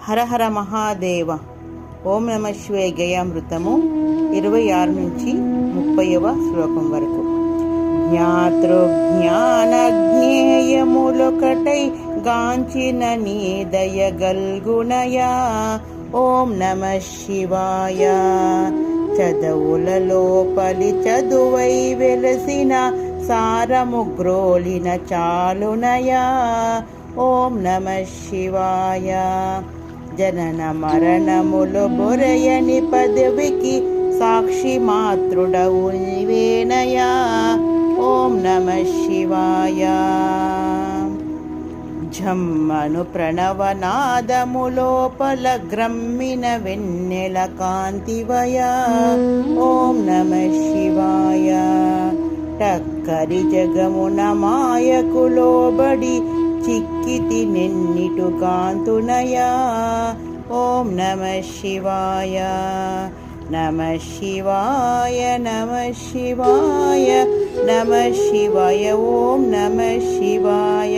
హర హర మహాదేవ. ఓం నమ శివాయ గయామృతము 26 నుంచి 30వ శ్లోకం వరకు. జ్ఞాతృజ్ఞానజ్ఞేయములొకటై గాంచిన నీ దయగల్గునయా. ఓం నమ శివాయ. చదువులలోపలి చదువై వెలసిన సారము గ్రోలిన చాలునయా. ఓం నమ శివాయ. జనన మరణములు బొరయని పదవికి సాక్షి మాతృడవు నీవేనయా. ఓం నమ శివాయ. ఝమ్మను ప్రణవనాదములోపల గ్రమ్మిన వెన్నెల కాంతివయా. ఓం నమ శివాయ. టక్కరి జగమున మాయకులోబడి చిక్కితి నెన్నిటు కాంతునయా. ఓం నమ శివాయ. నమ శివాయ నమ శివాయ నమ శివాయ. ఓం నమ శివాయ.